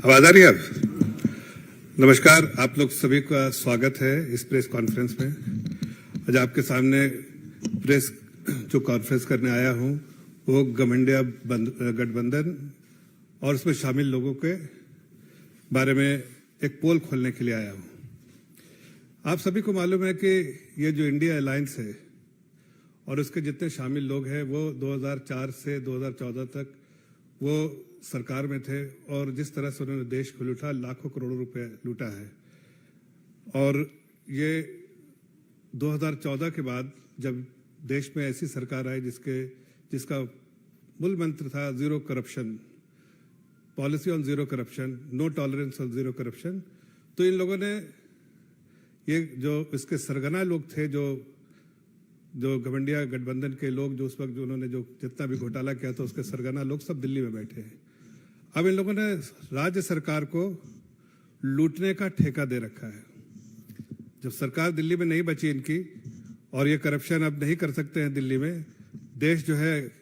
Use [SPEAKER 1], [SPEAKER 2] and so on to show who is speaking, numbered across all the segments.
[SPEAKER 1] आवाज आ रही है अब? नमस्कार, आप लोग सभी का स्वागत है इस प्रेस कॉन्फ्रेंस में। आज आपके सामने प्रेस जो कॉन्फ्रेंस करने आया हूं वो गठबंधन गठबंधन और उसमें शामिल लोगों के बारे में एक पोल खोलने के लिए आया हूं। आप सभी को मालूम है कि ये जो इंडिया अलायंस है और उसके जितने शामिल लोग हैं वो 2004 से 2014 तक वो सरकार में थे और जिस तरह से उन्होंने देश को लूटा, लाखों करोड़ों रुपए लूटा है। और ये 2014 के बाद जब देश में ऐसी सरकार आई जिसका मूल मंत्र था zero corruption, policy on zero corruption, no tolerance on zero corruption, तो इन लोगों ने ये जो इसके सरगना लोग थे, जो गठबंधन गठबंधन के लोग, जो उस वक्त जो उन्होंने जो जितना भी घोटाला किया था उसके सरगना लोग सब दिल्ली में बैठे हैं। अब इन लोगों ने राज्य सरकार को लूटने का ठेका दे रखा है। जब सरकार दिल्ली में नहीं बची इनकी और ये करप्शन अब नहीं कर सकते हैं दिल्ली में, देश जो है,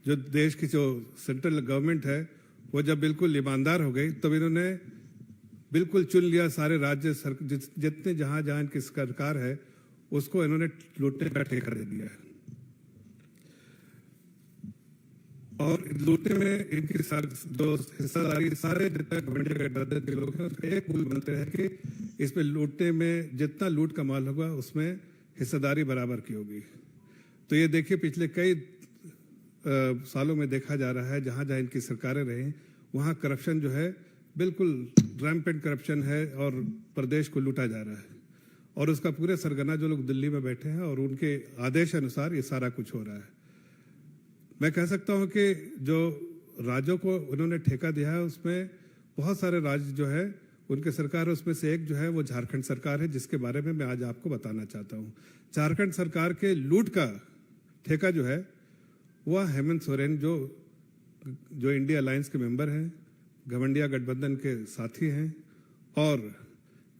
[SPEAKER 1] जो देश की जो सेंट्रल गवर्नमेंट है वो जब बिल्कुल ईमानदार हो गई तब इन्होंने बिल्कुल चुन लिया सारे राज्य जितने जहां जहां इनकी सरकार है उसको इन्होंने लूटने का ठेका दे दिया है। और लूटने में इनकी जो हिस्सेदारी सारे जितने गठबंधन गठबंधन के लोग हैं उसका एक मूल मंत्र है कि इसमें लूटने में जितना लूट का माल होगा उसमें हिस्सेदारी बराबर की होगी। तो ये देखिए पिछले कई सालों में देखा जा रहा है जहां जहां इनकी सरकारें रही वहां करप्शन जो है बिल्कुल रैम्पेंट करप्शन है और प्रदेश को लूटा जा रहा है। और उसका पूरे सरगना जो लोग दिल्ली में बैठे हैं और उनके आदेश अनुसार ये सारा कुछ हो रहा है। मैं कह सकता हूं कि जो राज्यों को उन्होंने ठेका दिया है उसमें बहुत सारे राज्य जो है उनके सरकार है, उसमें से एक जो है वो झारखंड सरकार है, जिसके बारे में मैं आज आपको बताना चाहता हूं। झारखंड सरकार के लूट का ठेका जो है वह हेमंत सोरेन जो इंडिया अलायंस के मेंबर हैं, गठबंधन गठबंधन के साथी हैं और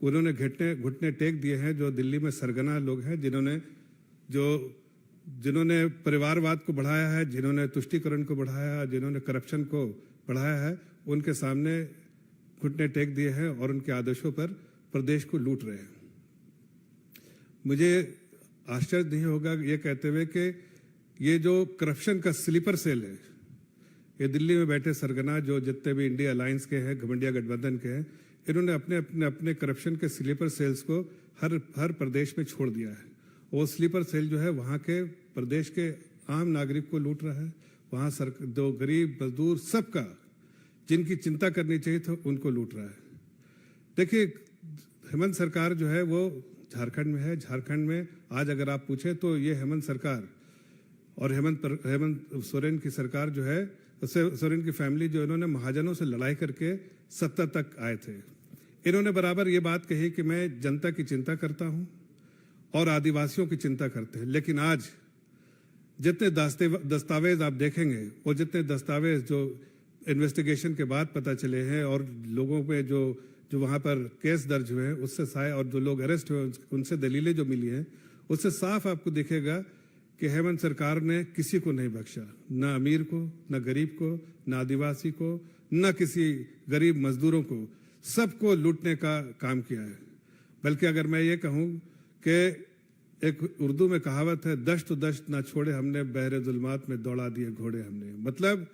[SPEAKER 1] उन्होंने घुटने टेक दिए हैं जो दिल्ली में सरगना लोग हैं, जिन्होंने परिवारवाद को बढ़ाया है, जिन्होंने तुष्टीकरण को बढ़ाया है, जिन्होंने करप्शन को बढ़ाया है, उनके सामने घुटने टेक दिए हैं और उनके आदेशों पर प्रदेश को लूट रहे हैं। मुझे आश्चर्य नहीं होगा ये कहते हुए कि ये जो करप्शन का स्लीपर सेल है, ये दिल्ली में बैठे सरगना जो जितने भी इंडिया अलायंस के हैं, गठबंधन गठबंधन के हैं, इन्होंने अपने करप्शन के स्लीपर सेल्स को हर प्रदेश में छोड़ दिया है। वो स्लीपर सेल जो है वहाँ के प्रदेश के आम नागरिक को लूट रहा है, वहाँ जो गरीब मजदूर सबका जिनकी चिंता करनी चाहिए था उनको लूट रहा है। देखिए हेमंत सरकार जो है वो झारखंड में है। झारखंड में आज अगर आप पूछें तो ये हेमंत सरकार और हेमंत सोरेन की सरकार जो है, सोरेन की फैमिली जो इन्होंने महाजनों से लड़ाई करके सत्ता तक आए थे, इन्होंने बराबर ये बात कही कि मैं जनता की चिंता करता हूं और आदिवासियों की चिंता करते हैं। लेकिन आज जितने दस्तावेज आप देखेंगे और जितने दस्तावेज जो इन्वेस्टिगेशन के बाद पता चले हैं और लोगों पे जो वहां पर केस दर्ज हुए हैं उससे और जो लोग अरेस्ट हुए उनसे दलीलें जो मिली हैं उससे साफ आपको दिखेगा कि हेमंत सरकार ने किसी को नहीं बख्शा, न अमीर को, न गरीब को, न आदिवासी को, न किसी गरीब मजदूरों को, सबको लूटने का काम किया है। बल्कि अगर मैं ये कहूँ कि एक उर्दू में कहावत है, दश्त दश्त ना छोड़े हमने, बहरे जुल्मात में दौड़ा दिए घोड़े हमने। मतलब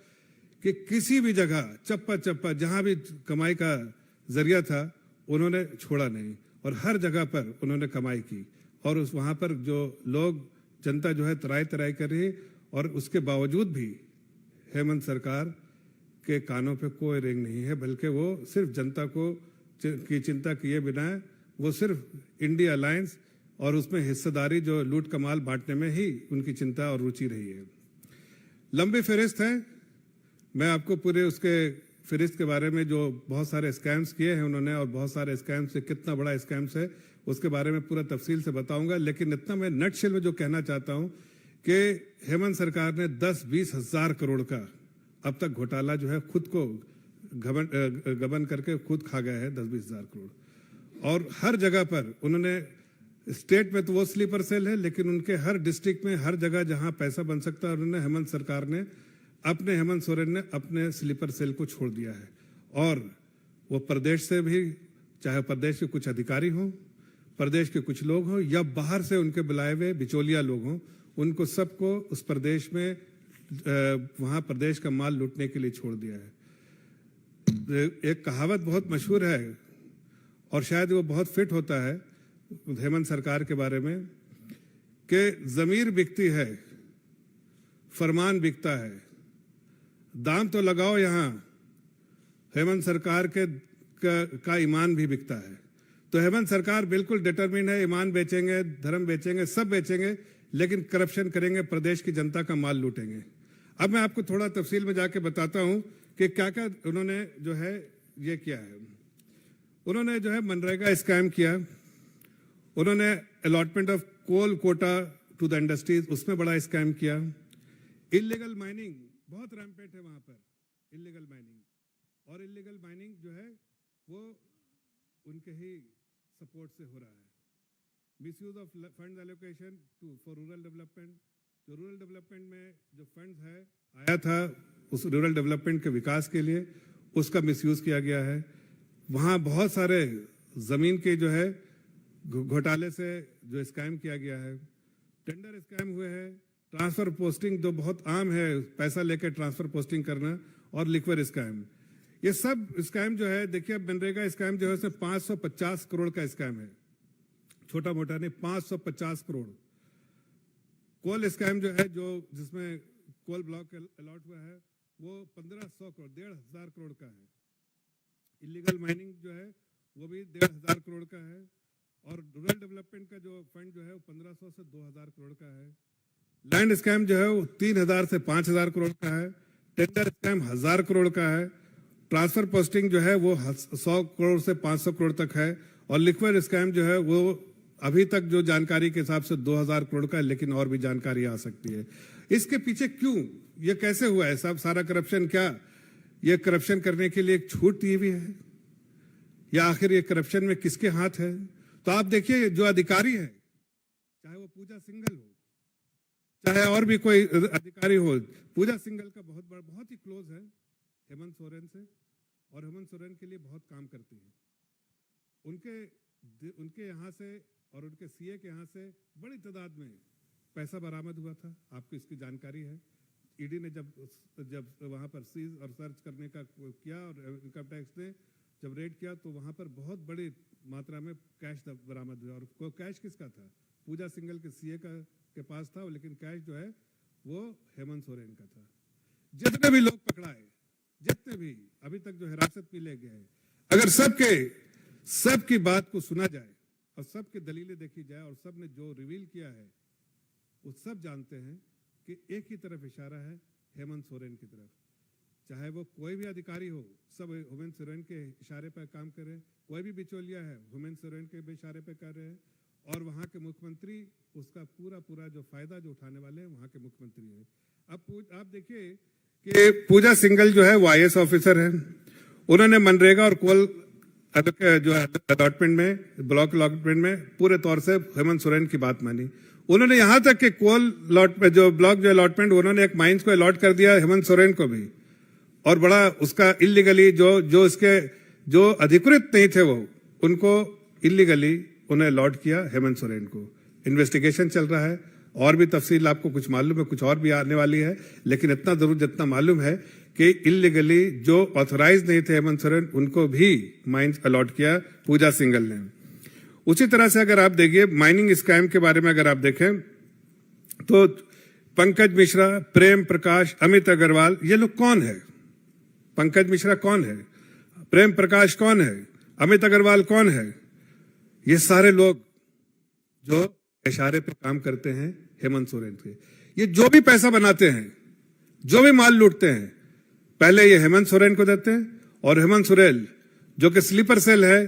[SPEAKER 1] कि किसी भी जगह चप्पा जहां भी कमाई का जरिया था उन्होंने छोड़ा नहीं और हर जगह पर उन्होंने कमाई की। और वहां पर जो लोग, जनता जो है तराई कर रही, और उसके बावजूद भी हेमंत सरकार के कानों पे कोई रेंग नहीं है, बल्कि वो सिर्फ जनता की चिंता किए बिना वो सिर्फ इंडिया अलायंस और उसमें हिस्सेदारी जो लूट कमाल बांटने में ही उनकी चिंता और रुचि रही है। लंबी फहरिस्त है, मैं आपको पूरे उसके फहरिस्त के बारे में जो बहुत सारे स्कैम्स किए हैं उन्होंने और बहुत सारे स्कैम्स से कितना बड़ा स्कैम्स है उसके बारे में पूरा तफसील से बताऊंगा। लेकिन इतना मैं नटशेल में जो कहना चाहता हूं कि हेमंत सरकार ने 10-20 हजार करोड़ का अब तक घोटाला जो है खुद को गबन करके खुद खा गया है, 10-20 हजार करोड़। और हर जगह पर उन्होंने, स्टेट में तो वो स्लीपर सेल है, लेकिन उनके हर डिस्ट्रिक्ट में हर जगह जहां पैसा बन सकता है उन्होंने हेमंत सोरेन ने अपने स्लीपर सेल को छोड़ दिया है। और वो प्रदेश से भी, चाहे प्रदेश के कुछ अधिकारी हों, प्रदेश के कुछ लोग हों, या बाहर से उनके बुलाए हुए बिचौलिया लोग हों, उनको सबको उस प्रदेश में वहाँ प्रदेश का माल लूटने के लिए छोड़ दिया है। एक कहावत बहुत मशहूर है और शायद वो बहुत फिट होता है हेमंत सरकार के बारे में, कि ज़मीर बिकती है, फरमान बिकता है, दाम तो लगाओ यहाँ। हेमंत सरकार का ईमान भी बिकता है। तो हेमंत सरकार बिल्कुल डिटरमिन है, ईमान बेचेंगे, धर्म बेचेंगे, सब बेचेंगे, लेकिन करप्शन करेंगे, प्रदेश की जनता का माल लूटेंगे। अब मैं आपको थोड़ा तफसील में जाके बताता हूं कि क्या क्या उन्होंने जो है ये किया है। उन्होंने जो है मनरेगा स्कैम किया, उन्होंने allotment of coal quota to the industries, उसमें बड़ा स्कैम किया। इलीगल माइनिंग बहुत रैम्पेंट है वहां पर, इलीगल माइनिंग, और इलीगल माइनिंग जो है वो उनके ही सपोर्ट से हो रहा है। Misuse of fund allocation for rural development, जो रूरल डेवलपमेंट में जो फंड है आया था उस रूरल डेवलपमेंट के विकास के लिए, उसका मिसयूज किया गया है। वहाँ बहुत सारे जमीन के जो है घोटाले से जो स्कैम किया गया है, टेंडर स्कैम हुए हैं, ट्रांसफर पोस्टिंग जो बहुत आम है, पैसा लेकर ट्रांसफर पोस्टिंग करना, और लिक्विड स्कैम। ये सब स्कैम जो है, देखिए मनरेगा स्कैम जो है उसमें 550 करोड़ का स्कैम है, छोटा मोटा नहीं, 550 करोड़। कोल स्कैम जो है, जो जिसमें कोल ब्लॉक अलॉट हुआ है, वो 1500 करोड़, 1500 करोड़ का है। इलीगल माइनिंग जो है वो भी 1500 करोड़ का है, और रूरल डेवलपमेंट का जो फंड जो है वो 1500 से 2000 करोड़ का है। लैंड स्कैम जो है वो 3000 से 5000 करोड़ का है। टेंडर स्कैम 1000 करोड़ का है। ट्रांसफर पोस्टिंग जो है वो 100 करोड़ से 500 करोड़ तक है, और लिक्विड स्कैम जो है वो अभी तक जो जानकारी के हिसाब से 2000 करोड़ का है, लेकिन और भी जानकारी आ सकती है। इसके पीछे क्यों, ये कैसे हुआ है सब सारा करप्शन? क्या ये करप्शन करने के लिए एक छूट दी हुई है, या आखिर ये करप्शन में किसके हाथ है? तो आप देखिए, जो अधिकारी है, चाहे वो पूजा सिंघल हो, चाहे और भी कोई अधिकारी हो, पूजा सिंघल का बहुत ही क्लोज है हेमंत सोरेन से, और हेमंत सोरेन के लिए बहुत काम करती है। उनके यहाँ से और उनके सीए के यहाँ से बड़ी तादाद में पैसा बरामद हुआ था, आपको इसकी जानकारी है। ईडी ने जब वहाँ पर सीज और सर्च करने का किया, और इनकम टैक्स ने जब रेड किया, तो वहाँ पर बहुत बड़ी मात्रा में कैश बरामद हुआ। और वो कैश किसका था? पूजा सिंघल के सीए के पास था, लेकिन कैश जो है वो हेमंत सोरेन का था। जितने भी लोग पकड़ाए, जितने भी अभी तक जो हिरासत में ले गए, अगर सबकी बात को सुना जाए और सबकी दलीलें देखी जाए, और सब ने जो रिवील किया है वो सब जानते हैं कि एक ही तरफ इशारा है, हेमंत सोरेन की तरफ। चाहे वो कोई भी अधिकारी हो, सब हेमंत सोरेन के इशारे पर काम करे। कोई भी बिचौलिया है, हेमंत सोरेन के भी इशारे पर कर रहे हैं, और वहाँ के मुख्यमंत्री उसका पूरा जो फायदा जो उठाने वाले हैं, वहाँ के मुख्यमंत्री है। अब आप देखिए कि पूजा सिंघल जो है वो IAS ऑफिसर है। उन्होंने मनरेगा और कोल जो अलॉटमेंट में, ब्लॉक अलॉटमेंट में पूरे तौर से हेमंत सोरेन की बात मानी। उन्होंने यहां तक कि कोल जो ब्लॉक जो अलॉटमेंट, उन्होंने एक माइंस को अलॉट कर दिया हेमंत सोरेन को भी, और बड़ा उसका इलीगली जो अधिकृत नहीं थे, वो उनको इलीगली उन्हें अलॉट किया हेमंत सोरेन को। इन्वेस्टिगेशन चल रहा है, और भी तफसील आपको कुछ मालूम है, कुछ और भी आने वाली है, लेकिन इतना जरूर जितना मालूम है कि इलीगली जो ऑथराइज नहीं थे हेमंत सोरेन, उनको भी माइंस अलॉट किया पूजा सिंघल ने। उसी तरह से अगर आप देखिए माइनिंग स्कैम के बारे में अगर आप देखें, तो पंकज मिश्रा, प्रेम प्रकाश, अमित अग्रवाल, ये लोग कौन है? पंकज मिश्रा कौन है? प्रेम प्रकाश कौन है? अमित अग्रवाल कौन है? ये सारे लोग जो इशारे पे काम करते हैं हेमंत सोरेन के। ये जो भी पैसा बनाते हैं, जो भी माल लूटते हैं, पहले ये हेमंत सोरेन को देते हैं, और हेमंत सोरेन जो कि स्लीपर सेल है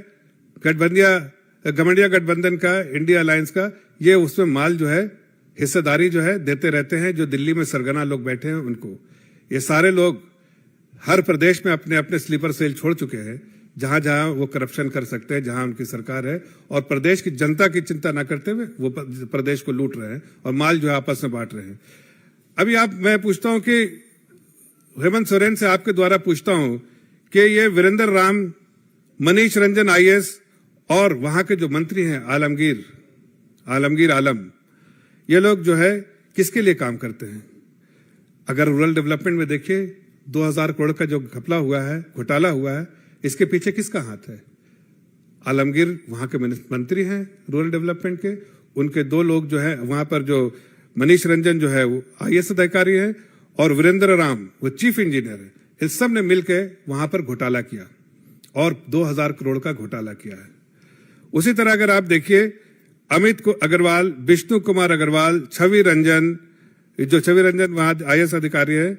[SPEAKER 1] गठबंधन गठबंधन का, इंडिया अलायंस का, ये उसमें माल जो है हिस्सेदारी जो है देते रहते हैं। जो दिल्ली में सरगना लोग बैठे हैं उनको, ये सारे लोग हर प्रदेश में अपने अपने स्लीपर सेल छोड़ चुके हैं, जहां जहां वो करप्शन कर सकते हैं, जहां उनकी सरकार है, और प्रदेश की जनता की चिंता ना करते हुए वो प्रदेश को लूट रहे हैं और माल जो है आपस में बांट रहे हैं। अभी मैं पूछता हूं कि हेमंत सोरेन से आपके द्वारा पूछता हूं कि ये वीरेंद्र राम मनीष रंजन आईएएस और वहां के जो मंत्री हैं आलमगीर आलम, ये लोग जो है किसके लिए काम करते हैं? अगर रूरल डेवलपमेंट में देखिए 2000 करोड़ का जो घोटाला हुआ है, इसके पीछे किसका हाथ है? आलमगीर वहां के मंत्री हैं रूरल डेवलपमेंट के, उनके दो लोग जो है वहां पर, जो मनीष रंजन जो है वो आईएएस अधिकारी है और वीरेंद्र राम वो चीफ इंजीनियर है। इस सब ने मिलकर वहां पर घोटाला किया और 2000 करोड़ का घोटाला किया है। उसी तरह अगर आप देखिए अमित अग्रवाल, विष्णु कुमार अग्रवाल, छवि रंजन वहां आईएएस अधिकारी है,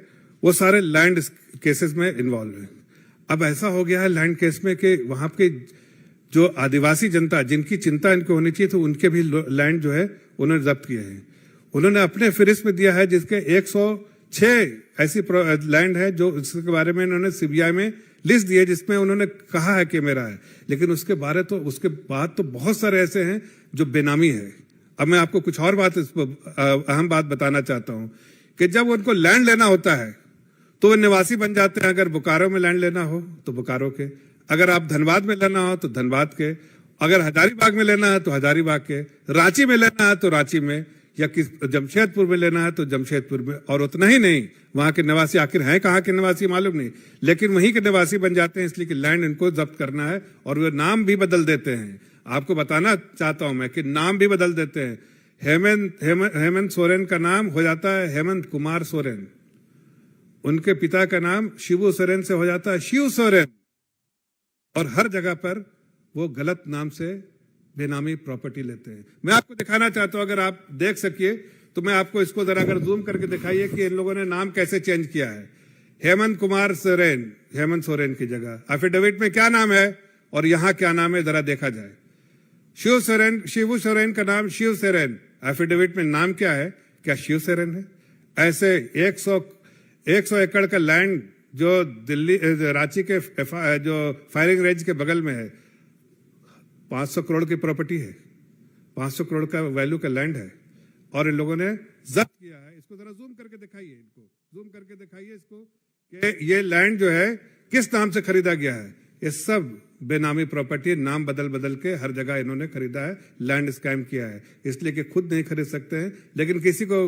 [SPEAKER 1] वो सारे लैंड केसेस में इन्वॉल्व है। अब ऐसा हो गया है लैंड केस में कि वहां के जो आदिवासी जनता जिनकी चिंता इनको होनी चाहिए, तो उनके भी लैंड जो है उन्होंने जब्त किए हैं। उन्होंने अपने फहरिस्त में दिया है जिसके 106 ऐसी लैंड है जो इसके बारे में इन्होंने सीबीआई में लिस्ट दी है, जिसमें उन्होंने कहा है कि मेरा है, लेकिन उसके बाद तो बहुत सारे ऐसे हैं जो बेनामी है। अब मैं आपको कुछ और अहम बात बताना चाहता हूं कि जब उनको लैंड लेना होता है तो वो निवासी बन जाते हैं। अगर बोकारो में लैंड लेना हो तो बोकारो के, अगर आप धनबाद में लेना हो तो धनबाद के, अगर हजारीबाग में लेना है तो हजारीबाग के, रांची में लेना है तो रांची में, या जमशेदपुर में लेना है तो जमशेदपुर में। और उतना ही नहीं, वहां के निवासी आखिर हैं कहाँ के निवासी मालूम नहीं, लेकिन वहीं के निवासी बन जाते हैं, इसलिए कि लैंड इनको जब्त करना है। और वे नाम भी बदल देते हैं। आपको बताना चाहता हूं मैं कि नाम भी बदल देते हैं। हेमंत सोरेन का नाम हो जाता है हेमंत कुमार सोरेन, उनके पिता का नाम शिबू सोरेन से हो जाता है शिव सोरेन, और हर जगह पर वो गलत नाम से बेनामी प्रॉपर्टी लेते हैं। मैं आपको दिखाना चाहता हूं, अगर आप देख सकिए तो मैं आपको इसको जरा अगर जूम करके दिखाइए कि इन लोगों ने नाम कैसे चेंज किया है। हेमंत कुमार सोरेन, हेमंत सोरेन की जगह एफिडेविट में क्या नाम है और यहां क्या नाम है जरा देखा जाए। शिबू सोरेन का नाम शिव सोरेन, एफिडेविट में नाम क्या है? क्या शिव सोरेन है? ऐसे 100 एकड़ का लैंड जो दिल्ली रांची के जो फायरिंग रेंज के बगल में है, 500 करोड़ की प्रॉपर्टी है, 500 करोड़ का वैल्यू का लैंड है, और इन लोगों ने जब्त किया है। इसको जरा जूम करके दिखाइए, इसको कि ये लैंड जो है किस नाम से खरीदा गया है। ये सब बेनामी प्रॉपर्टी, नाम बदल के हर जगह इन्होंने खरीदा है, लैंड स्कैम किया है। इसलिए कि खुद नहीं खरीद सकते हैं, लेकिन किसी को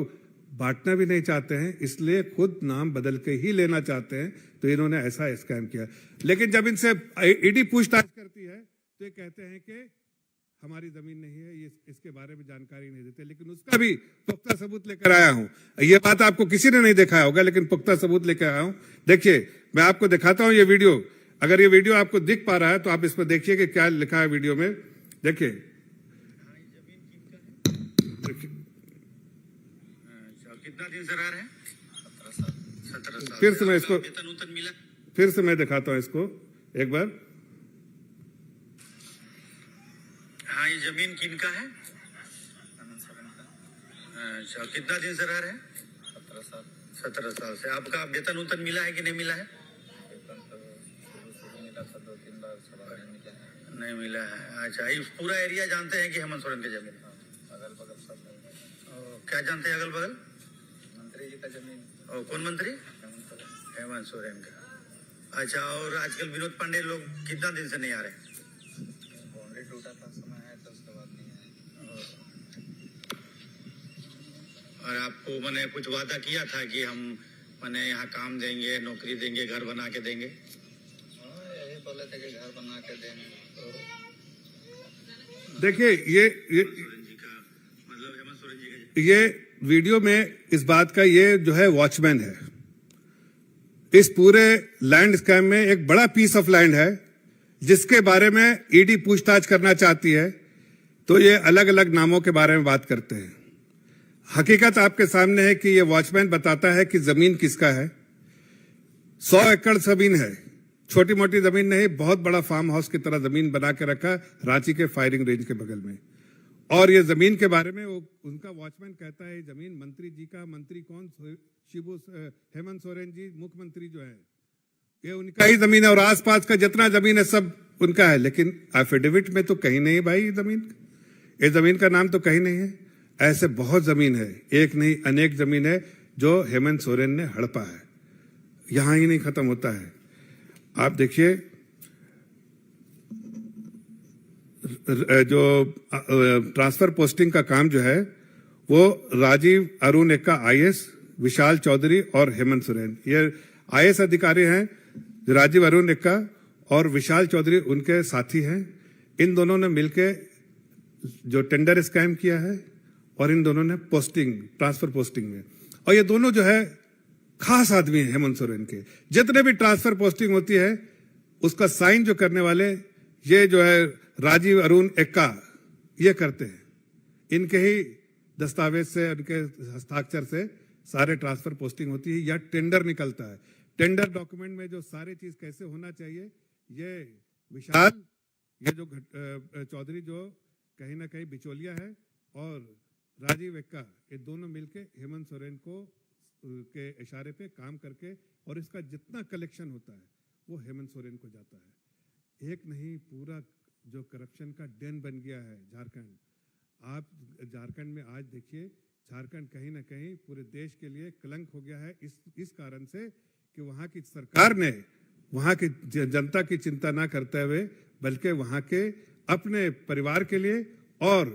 [SPEAKER 1] बांटना भी नहीं चाहते हैं, इसलिए खुद नाम बदल के ही लेना चाहते हैं, तो इन्होंने ऐसा स्कैम किया। लेकिन जब इनसे ईडी पूछताछ करती है तो ये कहते हैं कि हमारी जमीन नहीं है, ये इसके बारे में जानकारी नहीं देते, लेकिन उसका भी पुख्ता सबूत लेकर आया हूं। ये बात आपको किसी ने नहीं दिखाया होगा, लेकिन पुख्ता सबूत लेकर आया हूं। देखिए, मैं आपको दिखाता हूं ये वीडियो। अगर ये वीडियो आपको दिख पा रहा है तो आप इस पर देखिए कि क्या लिखा है वीडियो में। देखिए,
[SPEAKER 2] कितना दिन से रह रहे हैं? 17 साल।
[SPEAKER 1] फिर से मैं इसको
[SPEAKER 2] वेतन मिला?
[SPEAKER 1] फिर से मैं दिखाता हूं इसको एक बार।
[SPEAKER 2] हाँ, ये जमीन किनका है? अच्छा, कितना दिन से रह रहे हैं? 17 साल से। आपका वेतन मिला है कि नहीं मिला है? नहीं मिला है। अच्छा, इस पूरा एरिया जानते हैं कि हेमंत सोरेन की जमीन? अगल बगल सब क्या जानते हैं? अगल बगल मंत्री जी का जमीन। और कौन मंत्री? हेमंत सोरेन का। अच्छा, और आजकल विनोद पांडे लोग कितना दिन से नहीं आ रहे? बाउंड्री टूटा था, समय है तो उसके बाद नहीं आए। और आपको मैंने कुछ वादा किया था कि हम मैंने यहाँ काम देंगे, नौकरी देंगे, घर बना के देंगे? यही बोले थे कि घर बना के देंगे।
[SPEAKER 1] देखिए, ये वीडियो में इस बात का ये जो है वॉचमैन है। इस पूरे लैंड स्कैम में एक बड़ा पीस ऑफ लैंड है जिसके बारे में ईडी पूछताछ करना चाहती है, तो ये अलग अलग नामों के बारे में बात करते हैं। हकीकत आपके सामने है कि ये वॉचमैन बताता है कि जमीन किसका है। 100 एकड़ जमीन है, छोटी मोटी जमीन नहीं, बहुत बड़ा फार्म हाउस की तरह जमीन बना के रखा रांची के फायरिंग रेंज के बगल में। और ये जमीन के बारे में उनका वॉचमैन कहता है जमीन मंत्री जी का, मंत्री कौन? हेमंत सोरेन जी, मुख्यमंत्री जो है, ये उनका ही जमीन है, और आसपास का जितना जमीन है सब उनका है। लेकिन एफिडेविट में तो कहीं नहीं भाई ये जमीन का नाम तो कहीं नहीं है। ऐसे बहुत जमीन है, एक नहीं अनेक जमीन है जो हेमंत सोरेन ने हड़पा है। यहां ही नहीं खत्म होता है। आप देखिए, जो ट्रांसफर पोस्टिंग का काम जो है वो राजीव अरुण एक्का आईएएस, विशाल चौधरी और हेमंत सोरेन, ये आईएएस अधिकारी हैं। राजीव अरुण एक्का और विशाल चौधरी उनके साथी हैं। इन दोनों ने मिलकर जो टेंडर स्कैम किया है और इन दोनों ने पोस्टिंग, ट्रांसफर पोस्टिंग में, और ये दोनों जो है खास आदमी हैं हेमंत सोरेन के। जितने भी ट्रांसफर पोस्टिंग होती है उसका साइन जो करने वाले ये जो है राजीव अरुण एक्का ये करते हैं। इनके ही दस्तावेज से, उनके हस्ताक्षर से सारे ट्रांसफर पोस्टिंग होती है या टेंडर निकलता है। टेंडर डॉक्यूमेंट में जो सारी चीज कैसे होना चाहिए, ये विशाल, ये जो चौधरी जो कहीं ना कहीं बिचौलिया है, और राजीव एक्का, ये दोनों मिलके हेमंत सोरेन को के इशारे पे काम करके, और इसका जितना कलेक्शन होता है वो हेमंत सोरेन को जाता है। एक नहीं, पूरा जो करप्शन का डेन बन गया है झारखंड। आप झारखंड में आज देखिए, झारखंड कहीं ना कहीं पूरे देश के लिए कलंक हो गया है इस कारण से कि वहां की सरकार ने वहां की जनता की चिंता ना करते हुए बल्कि वहां के अपने परिवार के लिए और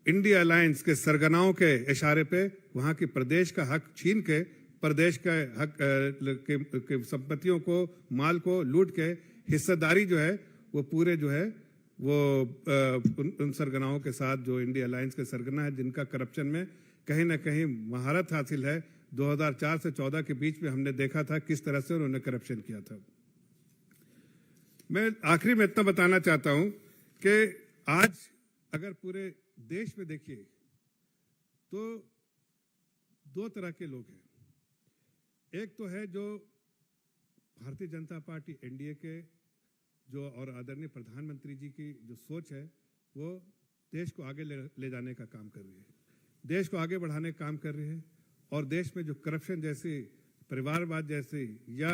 [SPEAKER 1] इंडिया अलायंस के सरगनाओं के इशारे पे वहां की प्रदेश का हक छीन के, प्रदेश का हक के संपत्तियों को, माल को लूट के हिस्सेदारी जो है वो पूरे जो है वो उन सरगनाओं के साथ, जो इंडिया अलायंस के सरगना है, जिनका करप्शन में कहीं ना कहीं महारत हासिल है। 2004 से 14 के बीच में हमने देखा था किस तरह से उन्होंने करप्शन किया था। मैं आखिरी में इतना बताना चाहता हूं कि आज अगर पूरे देश में देखिए तो दो तरह के लोग हैं। एक तो है जो भारतीय जनता पार्टी एनडीए के जो और आदरणीय प्रधानमंत्री जी की जो सोच है वो देश को आगे ले जाने का काम कर रही है, देश को आगे बढ़ाने का काम कर रही है, और देश में जो करप्शन जैसी, परिवारवाद जैसी या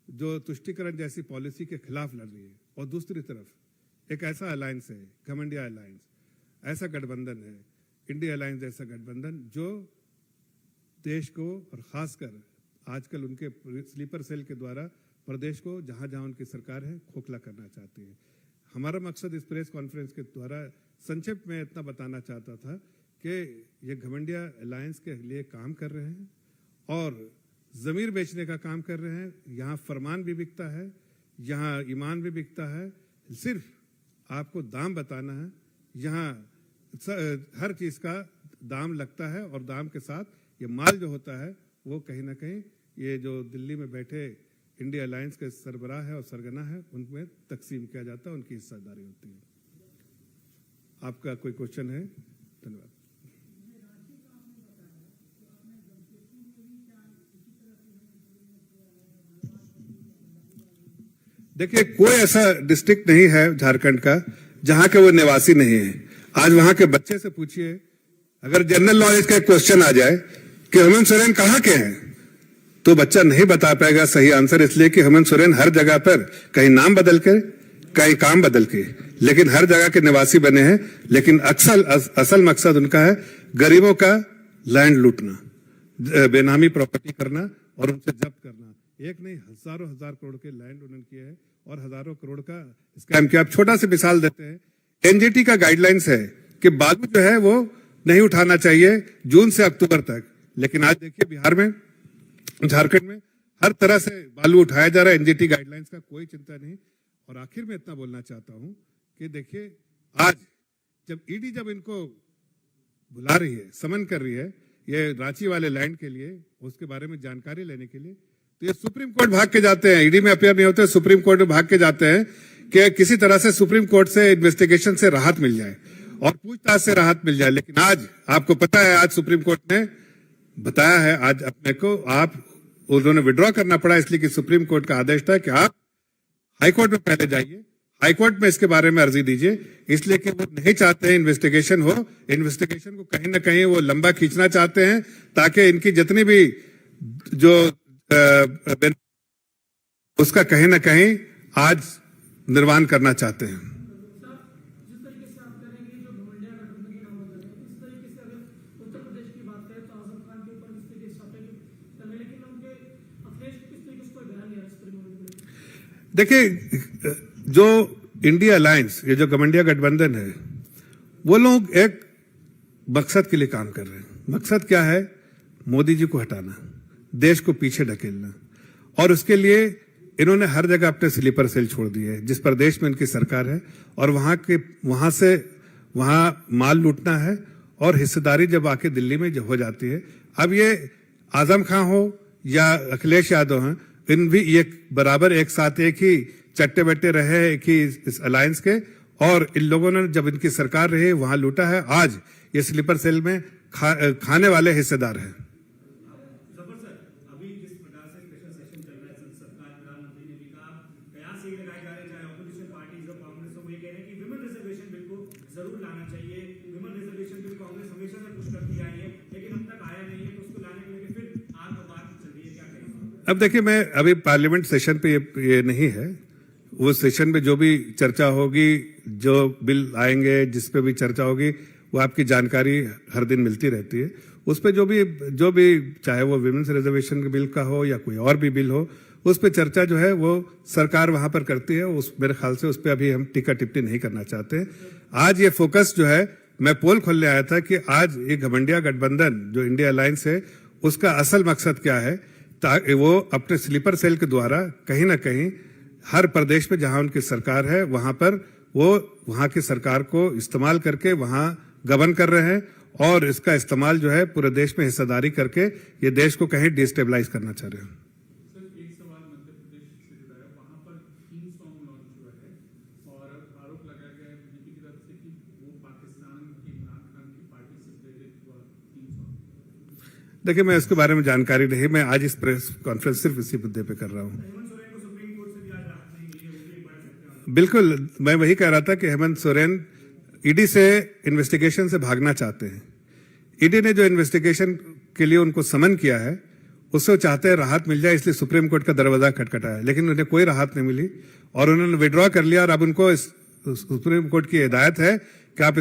[SPEAKER 1] जो तुष्टीकरण जैसी पॉलिसी के खिलाफ लड़ रही है। और दूसरी तरफ एक ऐसा अलायंस है, घमंडिया अलायंस, ऐसा गठबंधन है, इंडिया अलायंस जैसा गठबंधन, जो देश को और खासकर आजकल उनके स्लीपर सेल के द्वारा प्रदेश को जहां जहां उनकी सरकार है खोखला करना चाहती है। हमारा मकसद इस प्रेस कॉन्फ्रेंस के द्वारा संक्षिप्त में इतना बताना चाहता था कि ये घमंडिया अलायंस के लिए काम कर रहे हैं और जमीर बेचने का काम कर रहे हैं। यहाँ फरमान भी बिकता है, यहाँ ईमान भी बिकता है। सिर्फ आपको दाम बताना है, यहाँ हर चीज का दाम लगता है, और दाम के साथ ये माल जो होता है वो कहीं ना कहीं ये जो दिल्ली में बैठे इंडिया अलायंस के सरबराह है और सरगना है उनमें तकसीम किया जाता है, उनकी हिस्सेदारी होती है। आपका कोई क्वेश्चन है? धन्यवाद। देखिए, कोई ऐसा डिस्ट्रिक्ट नहीं है झारखंड का जहां के वो निवासी नहीं है। आज वहां के बच्चे से पूछिए, अगर जनरल नॉलेज का एक क्वेश्चन आ जाए कि हेमंत सोरेन कहां के हैं, तो बच्चा नहीं बता पाएगा सही आंसर, इसलिए कि हेमंत सोरेन हर जगह पर कहीं नाम बदल के, कहीं काम बदल के, लेकिन हर जगह के निवासी बने हैं। लेकिन असल मकसद उनका है गरीबों का लैंड लूटना, बेनामी प्रॉपर्टी करना और उनसे जब्त करना। एक नहीं, हजारों हजार करोड़ के लैंड उन्होंने किए हैं और हजारों करोड़ का स्कैम किया। आप छोटा सा मिसाल देते हैं, एनजीटी का गाइडलाइंस है कि बालू जो है वो नहीं उठाना चाहिए जून से अक्टूबर तक, लेकिन आज देखिए बिहार में, झारखंड में हर तरह से बालू उठाया जा रहा है। एनजीटी गाइडलाइंस का कोई चिंता नहीं। और आखिर में इतना बोलना चाहता हूं कि देखिए, आज जब ईडी जब इनको बुला रही है, समन कर रही है ये रांची वाले लैंड के लिए, उसके बारे में जानकारी लेने के लिए, तो ये सुप्रीम कोर्ट भाग के जाते हैं। ईडी में अपियर नहीं होते, सुप्रीम कोर्ट में भाग के जाते हैं कि किसी तरह से सुप्रीम कोर्ट से इन्वेस्टिगेशन से राहत मिल जाए और पूछताछ से राहत मिल जाए। लेकिन आज आपको पता है, आज सुप्रीम कोर्ट ने बताया है, आज अपने को आप उन्होंने विड्रॉ करना पड़ा इसलिए कि सुप्रीम कोर्ट का आदेश था कि आप हाईकोर्ट में पहले जाइए, हाईकोर्ट में इसके बारे में अर्जी दीजिए, इसलिए कि वो नहीं चाहते हैं इन्वेस्टिगेशन हो। इन्वेस्टिगेशन को कहीं ना कहीं वो लंबा खींचना चाहते हैं ताकि इनकी जितनी भी जो उसका कहीं ना कहीं आज निर्वाण करना चाहते हैं। देखिए, जो इंडिया अलायंस, ये जो गठबंधन गठबंधन है, वो लोग एक मकसद के लिए काम कर रहे हैं। मकसद क्या है? मोदी जी को हटाना, देश को पीछे ढकेलना, और उसके लिए इन्होंने हर जगह अपने स्लीपर सेल छोड़ दिए हैं। जिस प्रदेश में इनकी सरकार है और वहां से माल लूटना है, और हिस्सेदारी जब आके दिल्ली में हो जाती है। अब ये आजम खान हो या अखिलेश यादव हैं, इन भी ये बराबर एक साथ एक ही चट्टे बट्टे रहे एक ही इस अलायंस के, और इन लोगों ने जब इनकी सरकार रही वहां लूटा है। आज ये स्लीपर सेल में खाने वाले हिस्सेदार हैं।
[SPEAKER 3] अभी जिस प्रकार से क्वेश्चन सेशन चल रहा है संसद का, प्रधानमंत्री ने भी कहा, कयास यही लगाए जा रहे हैं, चाहे ऑपोजिशन पार्टीज और कांग्रेस हो, ये कह रहे हैं कि विमेन रिजर्वेशन बिल को जरूर लाना चाहिए। विमेन रिजर्वेशन बिल कांग्रेस हमेशा से पुश करती आई है, लेकिन अब तक आया नहीं है, तो उसको लाने के लिए फिर आग और बात चल रही है, क्या कहेंगे?
[SPEAKER 1] अब देखिए, मैं अभी पार्लियामेंट सेशन पे ये नहीं है, वो सेशन में जो भी चर्चा होगी, जो बिल आएंगे, जिस पे भी चर्चा होगी, वो आपकी जानकारी हर दिन मिलती रहती है। उस पे जो भी चाहे वो विमेन्स रिजर्वेशन के बिल का हो या कोई और भी बिल हो, उस पे चर्चा जो है वो सरकार वहां पर करती है। मेरे ख्याल से उस पे अभी हम टीका टिप्पणी नहीं करना चाहते। आज ये फोकस जो है, मैं पोल खोलने आया था कि आज ये घमंडिया गठबंधन जो इंडिया अलायंस है, उसका असल मकसद क्या है, ताकि वो अपने स्लीपर सेल के द्वारा कहीं ना कहीं हर प्रदेश में जहां उनकी सरकार है वहां पर वो वहां की सरकार को इस्तेमाल करके वहां गबन कर रहे हैं, और इसका इस्तेमाल जो है पूरे देश में हिस्सेदारी करके ये देश को कहीं डिस्टेबलाइज करना चाह रहे हैं।
[SPEAKER 3] सर, एक सवाल मध्य प्रदेश से जुड़ा है। वहां पर थीम सॉन्ग लॉन्च हुआ है और आरोप लगाया गया है बीजेपी की तरफ से कि वो पाकिस्तान के इमरान खान की पार्टी से प्रेरित हुआ थीम सॉन्ग।
[SPEAKER 1] देखिए, मैं इसके बारे में जानकारी नहीं, मैं आज इस प्रेस कॉन्फ्रेंस सिर्फ इसी मुद्दे पे कर रहा हूँ।
[SPEAKER 3] हेमंत सोरेन को सुप्रीम कोर्ट से भी आज राहत नहीं मिली है, वो भी एक बड़ा फैक्टर।
[SPEAKER 1] बिल्कुल, मैं वही कह रहा था कि हेमंत सोरेन ईडी से इन्वेस्टिगेशन से भागना चाहते हैं। ईडी ने जो इन्वेस्टिगेशन के लिए उनको समन किया है, उससे वो चाहते हैं राहत मिल जाए, इसलिए सुप्रीम कोर्ट का दरवाजा खटखटाया, लेकिन उन्हें कोई राहत नहीं मिली और उन्होंने विड्रॉ कर लिया। और अब उनको सुप्रीम कोर्ट की हिदायत है कि आप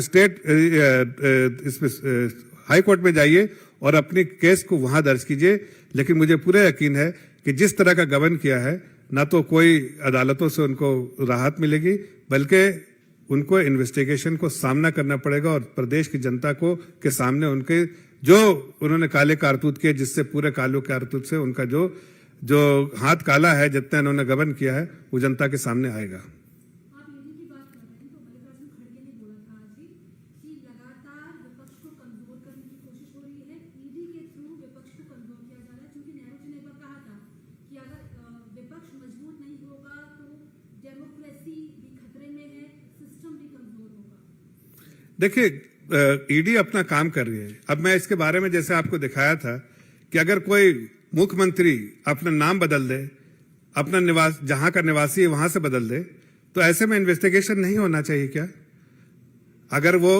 [SPEAKER 1] हाई कोर्ट में जाइए और अपनी केस को वहां दर्ज कीजिए। लेकिन मुझे पूरा यकीन है कि जिस तरह का गबन किया है, ना तो कोई अदालतों से उनको राहत मिलेगी, बल्कि उनको इन्वेस्टिगेशन को सामना करना पड़ेगा, और प्रदेश की जनता को के सामने उनके जो उन्होंने काले कारतूत किए, जिससे पूरे काले कारतूत से उनका जो हाथ काला है, जितना इन्होंने गबन किया है, वो जनता के सामने आएगा।
[SPEAKER 4] आप ईडी की बात कर रहे हैं, तो मल्लिकार्जुन खड़गे ने बोला था आज ही कि लगातार विपक्ष को कमजोर करने की कोशिश हो रही है, ईडी के थ्रू विपक्ष को कमजोर किया जा रहा है। क्योंकि नेहरू जी ने एक बार कहा था कि अगर विपक्ष मजबूत नहीं होगा तो डेमोक्रेसी भी खतरे में है, सिस्टम भी कमजोर होगा।
[SPEAKER 1] देखिए, ईडी अपना काम कर रही है। अब मैं इसके बारे में जैसे आपको दिखाया था कि अगर कोई मुख्यमंत्री अपना नाम बदल दे, अपना निवास जहां का निवासी है वहां से बदल दे, तो ऐसे में इन्वेस्टिगेशन नहीं होना चाहिए क्या? अगर वो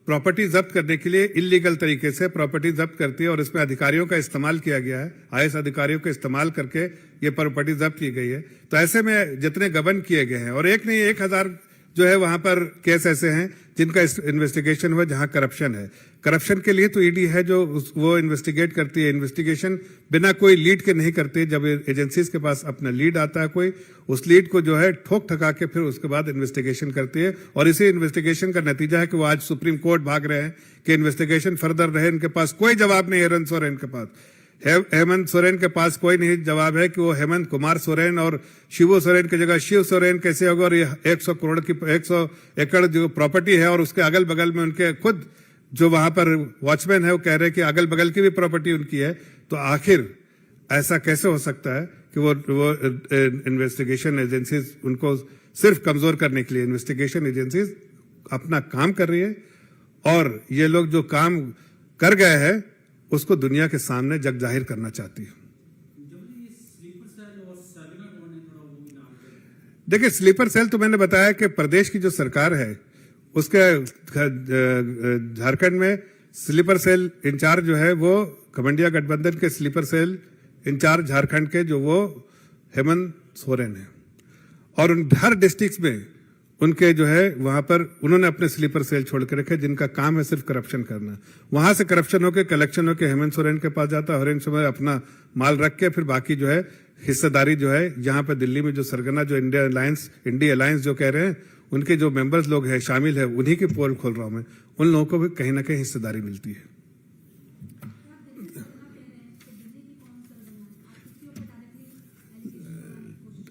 [SPEAKER 1] प्रॉपर्टी जब्त करने के लिए इलीगल तरीके से प्रॉपर्टी जब्त करती है और इसमें अधिकारियों का इस्तेमाल किया गया है, आईएएस अधिकारियों का इस्तेमाल करके ये प्रॉपर्टी जब्त की गई है, तो ऐसे में जितने गबन किए गए हैं, और एक नहीं 1000 जो है वहां पर केस ऐसे हैं जिनका इन्वेस्टिगेशन हुआ जहां करप्शन है। करप्शन के लिए तो ईडी है जो वो इन्वेस्टिगेट करती है। इन्वेस्टिगेशन बिना कोई लीड के नहीं करती। जब एजेंसीज के पास अपना लीड आता है कोई, उस लीड को जो है ठोक ठका के फिर उसके बाद इन्वेस्टिगेशन करती है, और इसी इन्वेस्टिगेशन का नतीजा है कि वो आज सुप्रीम कोर्ट भाग रहे हैं कि इन्वेस्टिगेशन फर्दर रहे। इनके पास कोई जवाब नहीं है। हेमंत सोरेन के पास कोई नहीं जवाब है कि वो हेमंत कुमार सोरेन और शिबू सोरेन की जगह शिव सोरेन कैसे होगा, और ये 100 करोड़ की 100 एकड़ जो प्रॉपर्टी है, और उसके अगल बगल में उनके खुद जो वहां पर वॉचमैन है वो कह रहे हैं कि अगल बगल की भी प्रॉपर्टी उनकी है। तो आखिर ऐसा कैसे हो सकता है कि वो इन्वेस्टिगेशन एजेंसीज उनको सिर्फ कमजोर करने के लिए इन्वेस्टिगेशन एजेंसीज अपना काम कर रही है, और ये लोग जो काम कर गए हैं उसको दुनिया के सामने जग जाहिर करना चाहती है। देखिए, स्लीपर सेल तो मैंने बताया कि प्रदेश की जो सरकार है उसके झारखंड में स्लीपर सेल इंचार्ज जो है वो घमंडिया गठबंधन के स्लीपर सेल इंचार्ज झारखंड के जो वो हेमंत सोरेन है, और उन हर डिस्ट्रिक्ट में उनके जो है वहां पर उन्होंने अपने स्लीपर सेल छोड़ के रखे जिनका काम है सिर्फ करप्शन करना। वहां से करप्शन होकर कलेक्शन होकर हेमंत सोरेन के पास जाता है, हेमंत सोरेन अपना माल रख के फिर बाकी जो है हिस्सेदारी जो है यहाँ पे दिल्ली में जो सरगना जो इंडिया अलायंस जो कह रहे हैं उनके जो मेंबर्स लोग हैं शामिल है उन्हीं की पोल खोल रहा हूं मैं, उन लोगों को भी कहीं ना कहीं हिस्सेदारी मिलती है।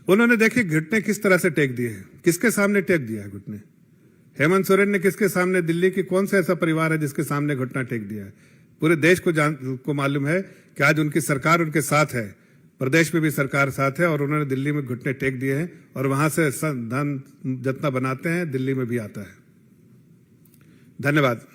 [SPEAKER 1] उन्होंने देखिए घुटने किस तरह से टेक दिए हैं, किसके सामने टेक दिया है घुटने। हेमंत सोरेन ने किसके सामने, दिल्ली की कौन सा ऐसा परिवार है जिसके सामने घुटना टेक दिया है? पूरे देश को मालूम है कि आज उनकी सरकार उनके साथ है, प्रदेश में भी सरकार साथ है, और उन्होंने दिल्ली में घुटने टेक दिए हैं और वहां से धन जितना बनाते हैं दिल्ली में भी आता है। धन्यवाद।